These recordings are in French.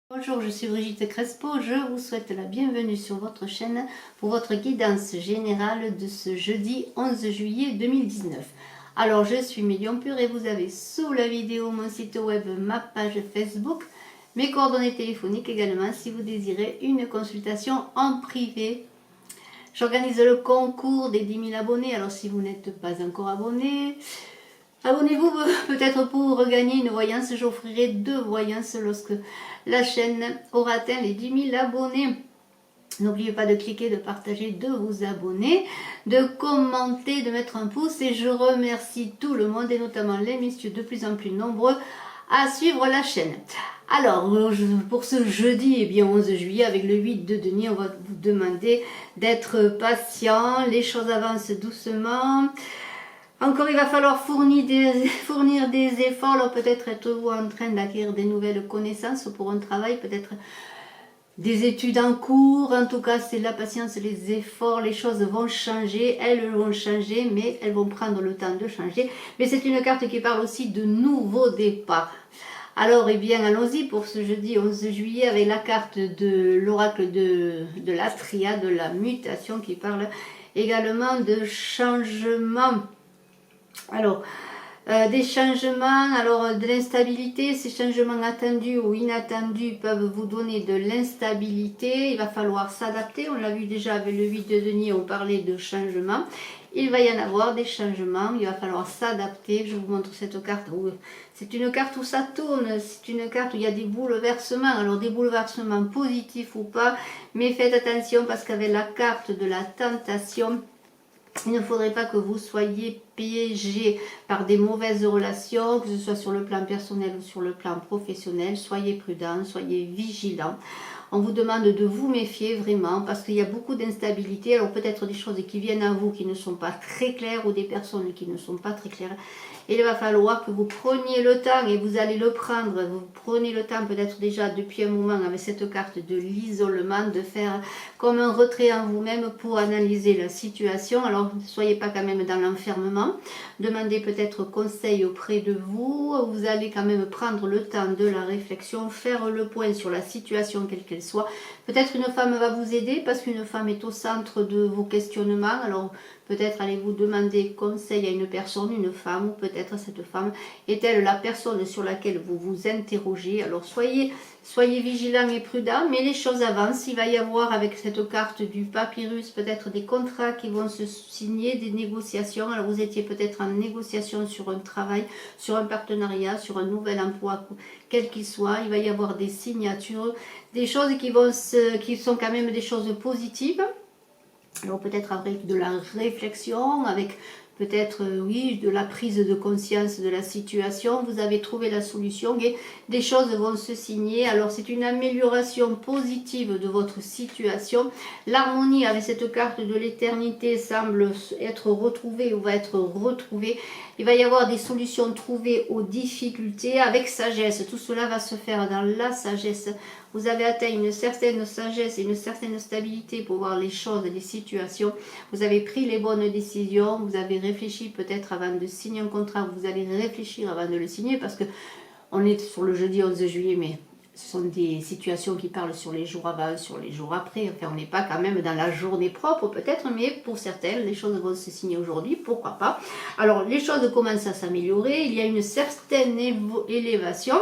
Bonjour, je suis Brigitte Crespo, je vous souhaite la bienvenue sur votre chaîne pour votre guidance générale de ce jeudi 11 juillet 2019. Alors je suis Médium Pur et vous avez sous la vidéo mon site web, ma page Facebook, mes coordonnées téléphoniques également si vous désirez une consultation en privé. J'organise le concours des 10 000 abonnés, alors si vous n'êtes pas encore abonné, abonnez-vous peut-être pour gagner une voyance. J'offrirai 2 voyances lorsque la chaîne aura atteint les 10 000 abonnés. N'oubliez pas de cliquer, de partager, de vous abonner, de commenter, de mettre un pouce. Et je remercie tout le monde et notamment les messieurs de plus en plus nombreux à suivre la chaîne. Alors, pour ce jeudi, 11 juillet, avec le 8 de Denis, on va vous demander d'être patient. Les choses avancent doucement. Encore, il va falloir fournir des efforts. Alors, peut-être êtes-vous en train d'acquérir des nouvelles connaissances pour un travail, peut-être des études en cours. En tout cas, c'est la patience, les efforts. Les choses vont changer, elles vont changer, mais elles vont prendre le temps de changer. Mais c'est une carte qui parle aussi de nouveaux départs. Alors, allons-y pour ce jeudi 11 juillet avec la carte de l'oracle de la triade, de la mutation, qui parle également de changement. Alors, des changements, alors de l'instabilité, ces changements attendus ou inattendus peuvent vous donner de l'instabilité. Il va falloir s'adapter. On l'a vu déjà avec le 8 de denier, on parlait de changement. Il va y en avoir des changements, il va falloir s'adapter. Je vous montre cette carte. C'est une carte où ça tourne, c'est une carte où il y a des bouleversements. Alors des bouleversements positifs ou pas, mais faites attention parce qu'avec la carte de la tentation, il ne faudrait pas que vous soyez piégé par des mauvaises relations, que ce soit sur le plan personnel ou sur le plan professionnel. Soyez prudent, soyez vigilant. On vous demande de vous méfier vraiment parce qu'il y a beaucoup d'instabilité. Alors peut-être des choses qui viennent à vous qui ne sont pas très claires ou des personnes qui ne sont pas très claires. Et il va falloir que vous preniez le temps et vous allez le prendre. Vous prenez le temps peut-être déjà depuis un moment avec cette carte de l'isolement, de faire comme un retrait en vous-même pour analyser la situation. Alors ne soyez pas quand même dans l'enfermement. Demandez peut-être conseil auprès de vous. Vous allez quand même prendre le temps de la réflexion, faire le point sur la situation quelle qu'elle soit. Peut-être une femme va vous aider parce qu'une femme est au centre de vos questionnements. Alors peut-être allez-vous demander conseil à une personne, une femme, ou peut-être cette femme est-elle la personne sur laquelle vous vous interrogez. Alors soyez vigilants et prudents, mais les choses avancent. Il va y avoir avec cette carte du papyrus peut-être des contrats qui vont se signer, des négociations. Alors vous étiez peut-être en négociation sur un travail, sur un partenariat, sur un nouvel emploi, quel qu'il soit. Il va y avoir des signatures, des choses qui sont quand même des choses positives. Alors peut-être avec de la réflexion, avec peut-être, oui, de la prise de conscience de la situation, vous avez trouvé la solution et des choses vont se signer. Alors c'est une amélioration positive de votre situation. L'harmonie avec cette carte de l'éternité semble être retrouvée ou va être retrouvée. Il va y avoir des solutions trouvées aux difficultés avec sagesse. Tout cela va se faire dans la sagesse. Vous avez atteint une certaine sagesse et une certaine stabilité pour voir les choses, les situations. Vous avez pris les bonnes décisions. Vous avez réfléchi peut-être avant de signer un contrat. Vous allez réfléchir avant de le signer parce que on est sur le jeudi 11 juillet, mais ce sont des situations qui parlent sur les jours avant, sur les jours après. Enfin, on n'est pas quand même dans la journée propre peut-être, mais pour certaines, les choses vont se signer aujourd'hui, pourquoi pas. Alors, les choses commencent à s'améliorer. Il y a une certaine élévation.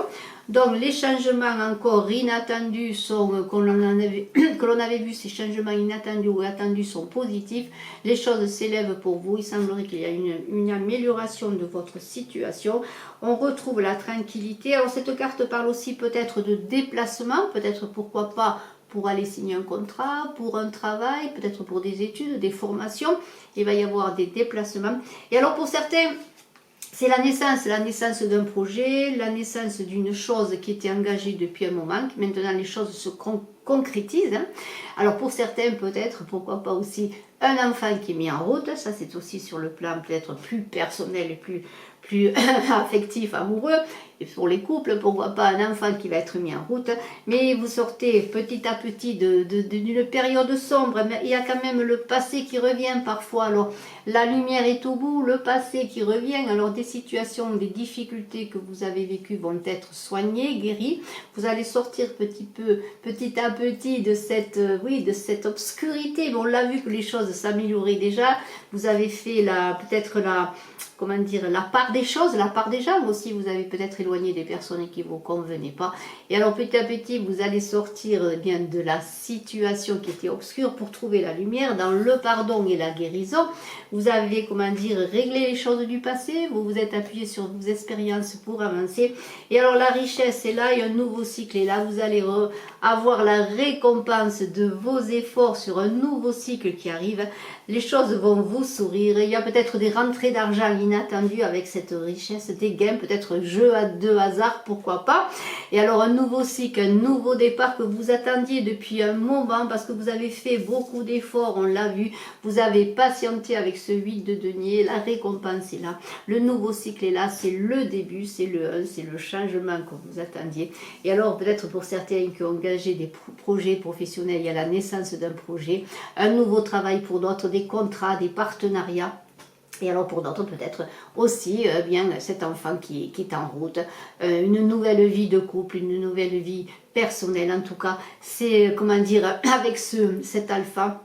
Donc, les changements encore inattendus sont, que l'on avait vu, ces changements inattendus ou attendus sont positifs. Les choses s'élèvent pour vous. Il semblerait qu'il y a une amélioration de votre situation. On retrouve la tranquillité. Alors, cette carte parle aussi peut-être de déplacement, peut-être pourquoi pas pour aller signer un contrat, pour un travail, peut-être pour des études, des formations. Il va y avoir des déplacements. Et alors, pour certains, c'est la naissance d'un projet, la naissance d'une chose qui était engagée depuis un moment. Maintenant, les choses se concrétisent. Alors, pour certains, peut-être, pourquoi pas aussi un enfant qui est mis en route, ça c'est aussi sur le plan peut-être plus personnel et plus affectif, amoureux, et pour les couples, pourquoi pas un enfant qui va être mis en route, mais vous sortez petit à petit d'une période sombre, mais il y a quand même le passé qui revient parfois, alors la lumière est au bout, le passé qui revient, alors des situations, des difficultés que vous avez vécues vont être soignées, guéries, vous allez sortir petit à petit de cette, de cette obscurité, bon, on l'a vu que les choses s'amélioraient déjà, vous avez fait peut-être comment dire, la part des choses, la part des gens aussi, vous avez peut-être éloigné des personnes qui ne vous convenaient pas. Et alors petit à petit, vous allez sortir bien de la situation qui était obscure pour trouver la lumière dans le pardon et la guérison. Vous avez, comment dire, réglé les choses du passé, vous vous êtes appuyé sur vos expériences pour avancer. Et alors la richesse est là, il y a un nouveau cycle et là vous allez avoir la récompense de vos efforts sur un nouveau cycle qui arrive. Les choses vont vous sourire, il y a peut-être des rentrées d'argent inattendues avec cette richesse, des gains, peut-être jeu de hasard, pourquoi pas. Et alors un nouveau cycle, un nouveau départ que vous attendiez depuis un moment parce que vous avez fait beaucoup d'efforts, on l'a vu, vous avez patienté avec ce 8 de denier, la récompense est là, le nouveau cycle est là, c'est le début, c'est le changement que vous attendiez. Et alors peut-être pour certains qui ont engagé des projets professionnels, il y a la naissance d'un projet, un nouveau travail pour d'autres, des contrats, des partenariats. Et alors pour d'autres peut-être aussi bien cet enfant qui est en route, une nouvelle vie de couple, une nouvelle vie personnelle. En tout cas, c'est comment dire, avec cet alpha,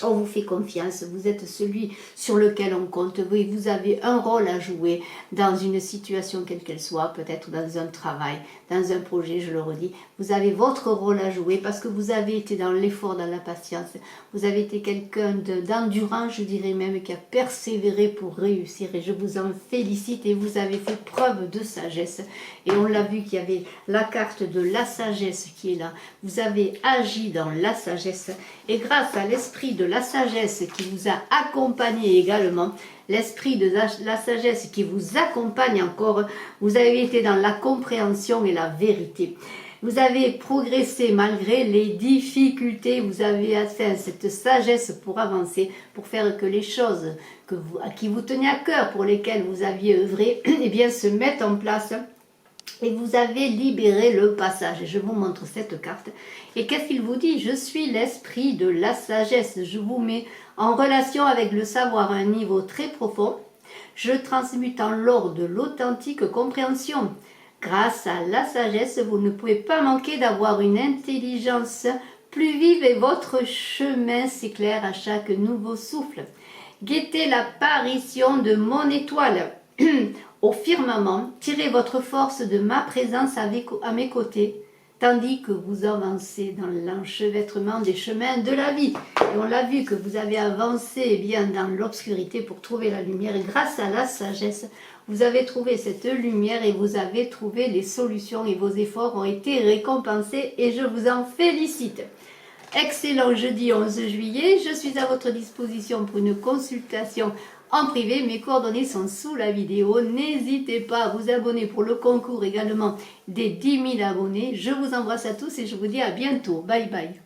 on vous fait confiance, vous êtes celui sur lequel on compte, vous avez un rôle à jouer dans une situation quelle qu'elle soit, peut-être dans un travail, dans un projet, je le redis, vous avez votre rôle à jouer parce que vous avez été dans l'effort, dans la patience, vous avez été quelqu'un d'endurant, je dirais même, qui a persévéré pour réussir et je vous en félicite et vous avez fait preuve de sagesse et on l'a vu qu'il y avait la carte de la sagesse qui est là, vous avez agi dans la sagesse et grâce à l'esprit de la sagesse qui vous a accompagné également, l'esprit de la sagesse qui vous accompagne encore, vous avez été dans la compréhension et la vérité. Vous avez progressé malgré les difficultés, vous avez atteint cette sagesse pour avancer, pour faire que les choses qui vous tenaient à cœur, pour lesquelles vous aviez œuvré, eh bien, se mettent en place. Et vous avez libéré le passage. Et je vous montre cette carte. Et qu'est-ce qu'il vous dit? Je suis l'esprit de la sagesse. Je vous mets en relation avec le savoir à un niveau très profond. Je transmute en l'or de l'authentique compréhension. Grâce à la sagesse, vous ne pouvez pas manquer d'avoir une intelligence plus vive et votre chemin s'éclaire à chaque nouveau souffle. Guettez l'apparition de mon étoile. Au firmament, tirez votre force de ma présence à mes côtés, tandis que vous avancez dans l'enchevêtrement des chemins de la vie. Et on l'a vu que vous avez avancé bien dans l'obscurité pour trouver la lumière. Et grâce à la sagesse, vous avez trouvé cette lumière et vous avez trouvé les solutions et vos efforts ont été récompensés et je vous en félicite. Excellent jeudi 11 juillet, je suis à votre disposition pour une consultation en privé, mes coordonnées sont sous la vidéo. N'hésitez pas à vous abonner pour le concours également des 10 000 abonnés. Je vous embrasse à tous et je vous dis à bientôt. Bye bye.